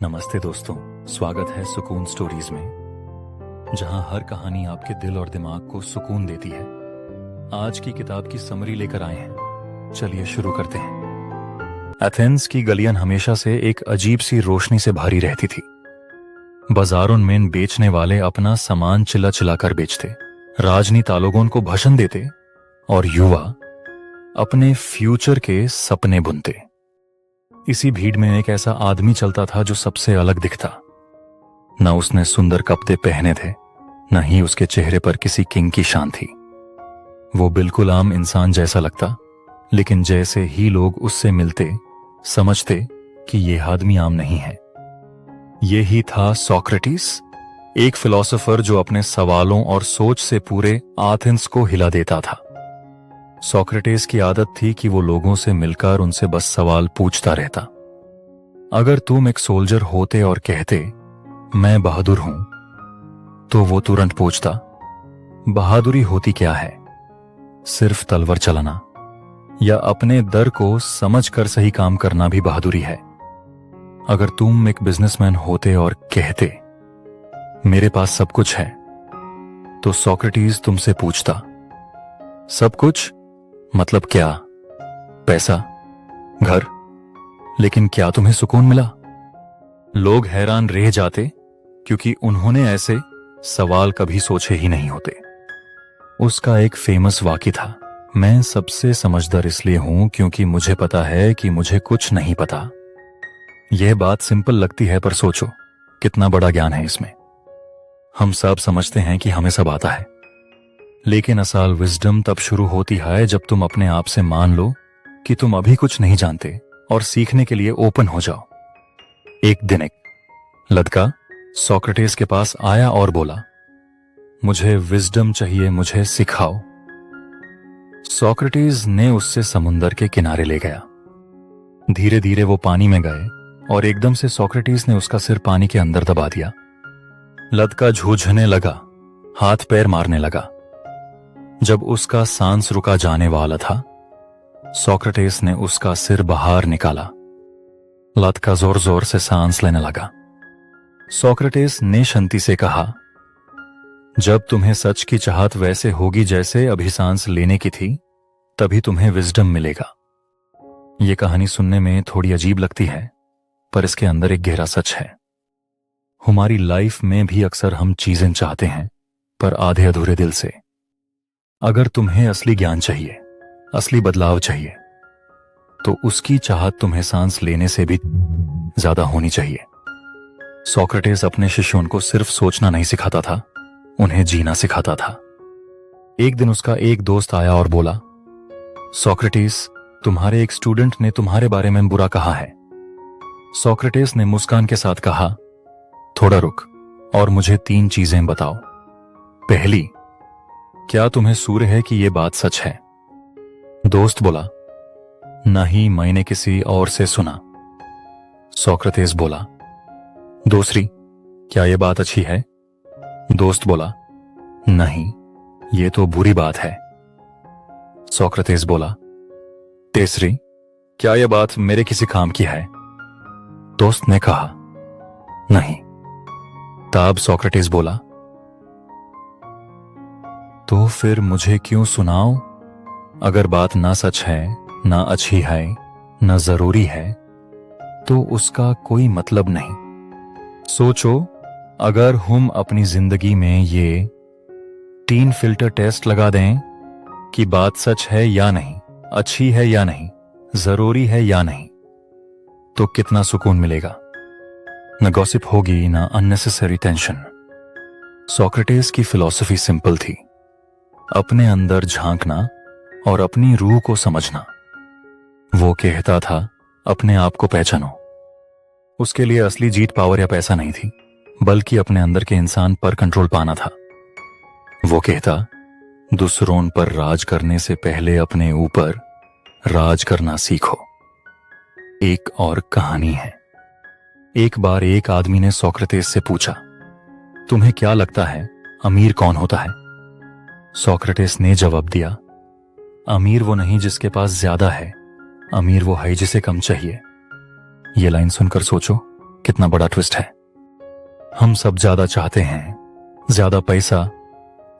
नमस्ते दोस्तों, स्वागत है सुकून स्टोरीज में, जहां हर कहानी आपके दिल और दिमाग को सुकून देती है। आज की किताब की समरी लेकर आए हैं, चलिए शुरू करते हैं। एथेंस की गलियां हमेशा से एक अजीब सी रोशनी से भरी रहती थी। बाजारों में बेचने वाले अपना सामान चिल्ला चिल्ला कर बेचते, राजनीतिज्ञों को भाषण देते और युवा अपने फ्यूचर के सपने बुनते। इसी भीड़ में एक ऐसा आदमी चलता था जो सबसे अलग दिखता। न उसने सुंदर कपड़े पहने थे, न ही उसके चेहरे पर किसी किंग की शान थी। वो बिल्कुल आम इंसान जैसा लगता, लेकिन जैसे ही लोग उससे मिलते समझते कि ये आदमी आम नहीं है। ये ही था सोक्रेटिस, एक फिलोसोफर जो अपने सवालों और सोच से पूरे एथेंस को हिला देता था। सोक्रेटिस की आदत थी कि वो लोगों से मिलकर उनसे बस सवाल पूछता रहता। अगर तुम एक सोल्जर होते और कहते मैं बहादुर हूं, तो वो तुरंत पूछता बहादुरी होती क्या है? सिर्फ तलवार चलाना या अपने डर को समझकर सही काम करना भी बहादुरी है? अगर तुम एक बिजनेसमैन होते और कहते मेरे पास सब कुछ है, तो सोक्रेटिस तुमसे पूछता सब कुछ मतलब क्या? पैसा, घर, लेकिन क्या तुम्हें सुकून मिला? लोग हैरान रह जाते, क्योंकि उन्होंने ऐसे सवाल कभी सोचे ही नहीं होते। उसका एक फेमस वाक्य था, मैं सबसे समझदार इसलिए हूं क्योंकि मुझे पता है कि मुझे कुछ नहीं पता। यह बात सिंपल लगती है, पर सोचो कितना बड़ा ज्ञान है इसमें। हम सब समझते हैं कि हमें सब आता है, लेकिन असल विजडम तब शुरू होती है जब तुम अपने आप से मान लो कि तुम अभी कुछ नहीं जानते और सीखने के लिए ओपन हो जाओ। एक दिन एक लड़का सोक्रेटिस के पास आया और बोला, मुझे विजडम चाहिए, मुझे सिखाओ। सोक्रेटिस ने उससे समुंदर के किनारे ले गया। धीरे धीरे वो पानी में गए और एकदम से सोक्रेटिस ने उसका सिर पानी के अंदर दबा दिया। लड़का जूझने लगा, हाथ पैर मारने लगा। जब उसका सांस रुका जाने वाला था, सोक्रेटिस ने उसका सिर बाहर निकाला। लड़का जोर जोर से सांस लेने लगा। सोक्रेटिस ने शांति से कहा, जब तुम्हें सच की चाहत वैसे होगी जैसे अभी सांस लेने की थी, तभी तुम्हें विजडम मिलेगा। यह कहानी सुनने में थोड़ी अजीब लगती है, पर इसके अंदर एक गहरा सच है। हमारी लाइफ में भी अक्सर हम चीजें चाहते हैं, पर आधे अधूरे दिल से। अगर तुम्हें असली ज्ञान चाहिए, असली बदलाव चाहिए, तो उसकी चाहत तुम्हें सांस लेने से भी ज्यादा होनी चाहिए। सोक्रेटिस अपने शिष्यों को सिर्फ सोचना नहीं सिखाता था, उन्हें जीना सिखाता था। एक दिन उसका एक दोस्त आया और बोला, सोक्रेटिस, तुम्हारे एक स्टूडेंट ने तुम्हारे बारे में बुरा कहा है। सोक्रेटिस ने मुस्कान के साथ कहा, थोड़ा रुक और मुझे 3 चीजें बताओ। पहली, क्या तुम्हें सूर्य है कि यह बात सच है? दोस्त बोला, नहीं, मैंने किसी और से सुना। सोक्रेटिस बोला, दूसरी, क्या यह बात अच्छी है? दोस्त बोला, नहीं, यह तो बुरी बात है। सोक्रेटिस बोला, तीसरी, क्या यह बात मेरे किसी काम की है? दोस्त ने कहा, नहीं। तब सोक्रेटिस बोला, तो फिर मुझे क्यों सुनाओ? अगर बात ना सच है, ना अच्छी है, ना जरूरी है, तो उसका कोई मतलब नहीं। सोचो, अगर हम अपनी जिंदगी में ये 3 फिल्टर टेस्ट लगा दें कि बात सच है या नहीं, अच्छी है या नहीं, जरूरी है या नहीं, तो कितना सुकून मिलेगा। न गॉसिप होगी, ना अननेसेसरी टेंशन। सोक्रेटिस की फिलॉसफी सिंपल थी, अपने अंदर झांकना और अपनी रूह को समझना। वो कहता था, अपने आप को पहचानो। उसके लिए असली जीत पावर या पैसा नहीं थी, बल्कि अपने अंदर के इंसान पर कंट्रोल पाना था। वो कहता, दूसरों पर राज करने से पहले अपने ऊपर राज करना सीखो। एक और कहानी है। एक बार एक आदमी ने सोक्रेटिस से पूछा, तुम्हें क्या लगता है अमीर कौन होता है? सोक्रेटिस ने जवाब दिया, अमीर वो नहीं जिसके पास ज्यादा है, अमीर वो है जिसे कम चाहिए। ये लाइन सुनकर सोचो, कितना बड़ा ट्विस्ट है। हम सब ज्यादा चाहते हैं, ज्यादा पैसा,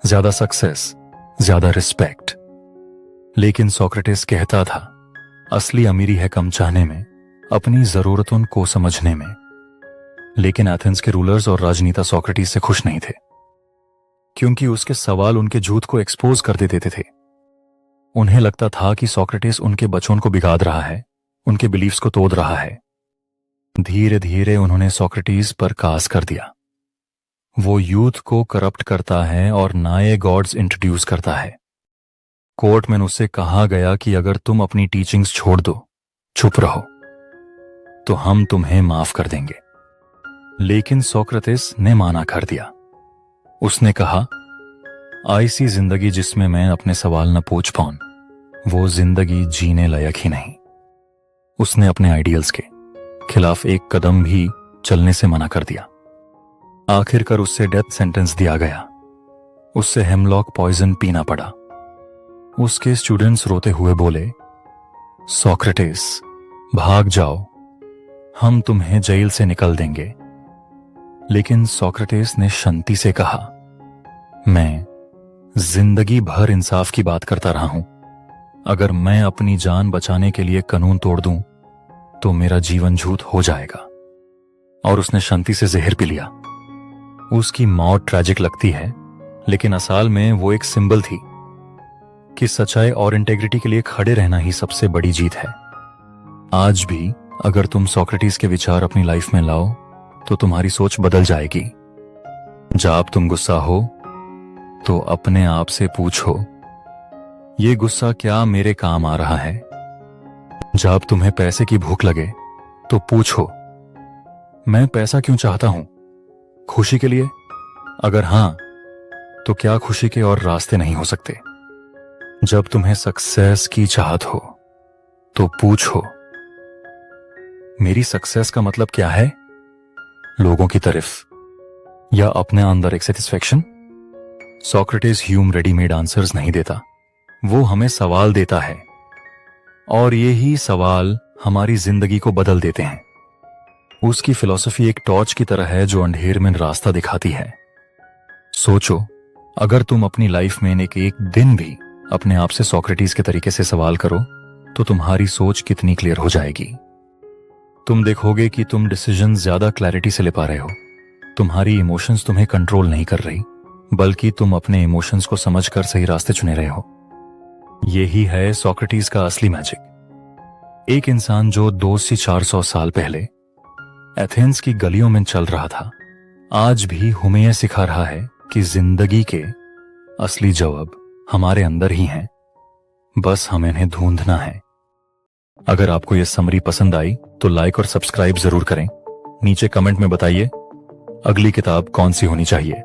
ज्यादा सक्सेस, ज्यादा रिस्पेक्ट। लेकिन सोक्रेटिस कहता था, असली अमीरी है कम चाहने में, अपनी जरूरतों को समझने में। लेकिन एथेंस के रूलर्स और राजनेता सोक्रेटिस से खुश नहीं थे, क्योंकि उसके सवाल उनके झूठ को एक्सपोज कर देते थे। उन्हें लगता था कि सोक्रेटिस उनके बच्चों को बिगाड़ रहा है, उनके बिलीफ्स को तोड़ रहा है। धीरे धीरे उन्होंने सोक्रेटिस पर कास कर दिया। वो यूथ को करप्ट करता है और नए गॉड्स इंट्रोड्यूस करता है। कोर्ट में उससे कहा गया कि अगर तुम अपनी टीचिंग्स छोड़ दो, चुप रहो, तो हम तुम्हें माफ कर देंगे। लेकिन सोक्रेटिस ने माना कर दिया। उसने कहा, ऐसी जिंदगी जिसमें मैं अपने सवाल न पूछ पाऊं, वो जिंदगी जीने लायक ही नहीं। उसने अपने आइडियल्स के खिलाफ एक कदम भी चलने से मना कर दिया। आखिरकार उससे डेथ सेंटेंस दिया गया। उससे हेमलॉक पॉइजन पीना पड़ा। उसके स्टूडेंट्स रोते हुए बोले, सोक्रेटिस भाग जाओ, हम तुम्हें जेल से निकल देंगे। लेकिन सोक्रेटिस ने शांति से कहा, मैं जिंदगी भर इंसाफ की बात करता रहा हूं। अगर मैं अपनी जान बचाने के लिए कानून तोड़ दूं तो मेरा जीवन झूठ हो जाएगा। और उसने शांति से जहर पी लिया। उसकी मौत ट्रैजिक लगती है, लेकिन असल में वो एक सिंबल थी कि सच्चाई और इंटेग्रिटी के लिए खड़े रहना ही सबसे बड़ी जीत है। आज भी अगर तुम सोक्रेटिस के विचार अपनी लाइफ में लाओ तो तुम्हारी सोच बदल जाएगी। जब तुम गुस्सा हो तो अपने आप से पूछो, ये गुस्सा क्या मेरे काम आ रहा है? जब तुम्हें पैसे की भूख लगे तो पूछो, मैं पैसा क्यों चाहता हूं? खुशी के लिए? अगर हां, तो क्या खुशी के और रास्ते नहीं हो सकते? जब तुम्हें सक्सेस की चाहत हो तो पूछो, मेरी सक्सेस का मतलब क्या है? लोगों की तारीफ या अपने अंदर एक satisfaction? Socrates Hume readymade answers नहीं देता, वो हमें सवाल देता है, और यही सवाल हमारी जिंदगी को बदल देते हैं। उसकी फिलॉसफी एक टॉर्च की तरह है जो अंधेर में रास्ता दिखाती है। सोचो, अगर तुम अपनी लाइफ में एक दिन भी अपने आप से सोक्रेटिस के तरीके से सवाल करो तो तुम्हारी सोच कितनी क्लियर हो जाएगी। तुम देखोगे कि तुम डिसीजन ज्यादा क्लैरिटी से ले पा रहे हो। तुम्हारी इमोशंस तुम्हें कंट्रोल नहीं कर रही, बल्कि तुम अपने इमोशंस को समझकर सही रास्ते चुने रहे हो। यही है सोक्रेटिस का असली मैजिक। एक इंसान जो 200 से 400 साल पहले एथेंस की गलियों में चल रहा था, आज भी हमें यह सिखा रहा है कि जिंदगी के असली जवाब हमारे अंदर ही हैं, बस हमें इन्हें ढूंढना है। अगर आपको यह समरी पसंद आई तो लाइक और सब्सक्राइब जरूर करें। नीचे कमेंट में बताइए अगली किताब कौन सी होनी चाहिए।